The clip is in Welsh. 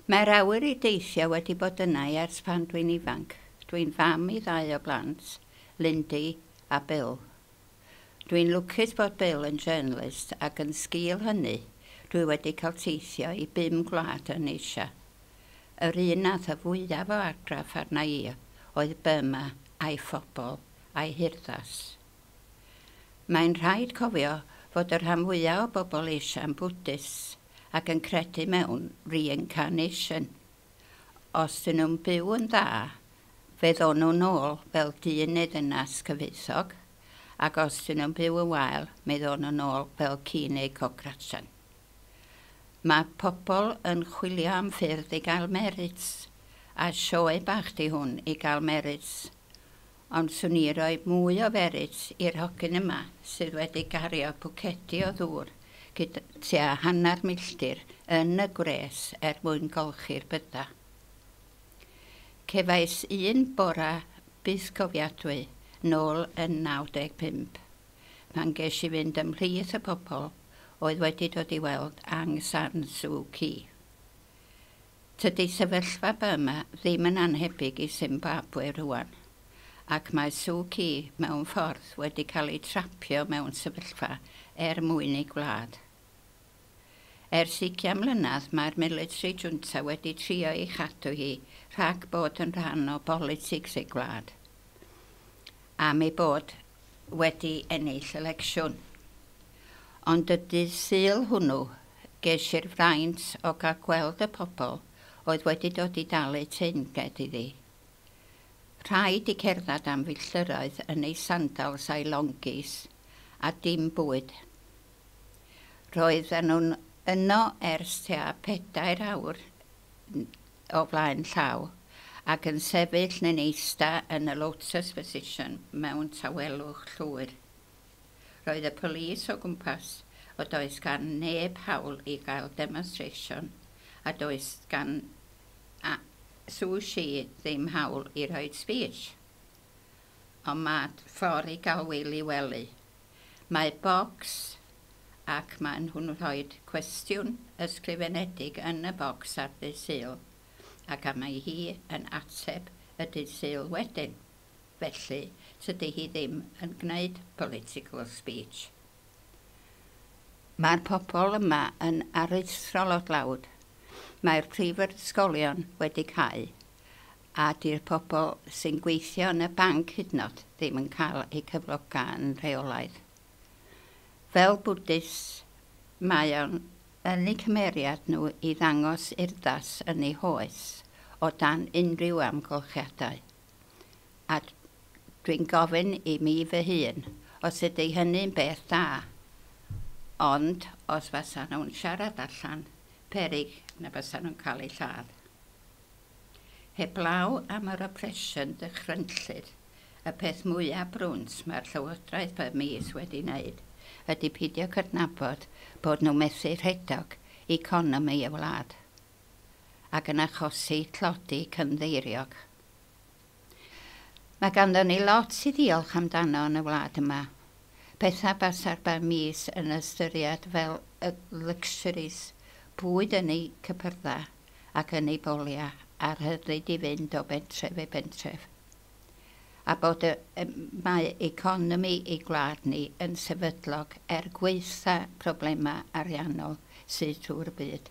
Mae'r awyr i deithio wedi bod yna ers pan dwi'n ifanc. Dwi'n fam i 2 o blant, Lindy a Bill. Dwi'n lwcus bod Bill yn journalist ac yn sgil hynny, dwi wedi cael teithio i 5 gwlad yn Asia. Yr un nath y fwyaf o argraff arna i oedd Burma a'i phobl a'i hurddas. Mae'n rhaid cofio fod yr rhan fwyaf o bobl Asia'n Buddhist ac yn credu mewn reincarnation. Os dyn nhw'n byw yn dda, fe ddo'n nhw'n ôl fel dyn neu ddynas cyfoethog, ac os dyn nhw'n byw yn wael, me ddo'n nhw'n ôl fel ci neu cocrachan. Mae pobl yn chwilio am ffyrdd i gael merits, a sioe bach di hwn i gael merits. Ond swn i roi mwy o ferits i'r hogyn yma sydd wedi gario bwcedi o ddŵr gyda tua 1/2 milltir yn y gwres mwyn golchi'r bydda. Cefais un bora byth cofiadwy nôl yn 95, pan ges i fynd ymhlith y pobl oedd wedi dod i weld Aung San Suu Kyi. Tydi sefyllfa Burma ddim yn anhebyg i Zimbabwe rwan, ac mae Suu Kyi mewn ffordd wedi cael ei trapio mewn sefyllfa mwyn ei gwlad. Ers 20 mlynedd mae'r military junta wedi trio ei chadw hi rhag bod yn rhan o politics ei gwlad, am ei bod wedi ennill eleksiwn. Ond y dydd Sul hwnnw ges i'r fraint o gael gweld y pobl oedd wedi dod i dalu teyrnged iddi. Rhaid i cerdded am filltiroedd yn ei sandals a'i longis a dim bwyd. Roedden nhw'n yno ers tua 4 awr o flaen llaw ac yn sefyll neu'n eista yn y lotus position mewn tawelwch llwyr. Roedd y polis o gwmpas o does gan neb hawl i gael demonstration a does gan Suu Kyi ddim hawl i roed speech. Ond mae ffordd i gael wili wely. Mae bocs ac maen nhw'n rhoi cwestiwn ysgrifenedig yn y bocs ar dydd Sul ac mae hi yn ateb y dydd Sul wedyn. Felly, tydi hi ddim yn gwneud political speech. Mae'r pobl yma yn aruthrol o dlawd. Mae'r prifysgolion wedi cau, a di'r pobl sy'n gweithio yn y banc hyd yn oed ddim yn cael eu cyfloga yn rheolaidd. Fel Buddhist, mae o'n yn eu cymeriad nhw i ddangos urddas yn eu hoes o dan unrhyw amgylchiadau. A dwi'n gofyn i mi fy hun os ydy hynny'n beth da, ond os fysa nhw'n siarad allan, peryg na fysa nhw'n cael eu lladd. Heblaw am yr oppression dychrynllyd, y peth mwyaf brwns mae'r Llywodraeth Burmese wedi wneud ydy peidio cydnabod bod nhw methu rhedeg economi y wlad ac yn achosi tlodi cynddeiriog. Mae ganddon ni lot i ddiolch amdano yn y wlad yma. Pethau basa'r Burmese yn ystyried fel y luxuries, bwyd yn ei cypyrddau ac yn ei bolia a'r hyddid i fynd o bentref i bentref. A bod mae economi ei gwlad ni yn sefydlog gweitha problemau ariannol sydd trwy'r byd.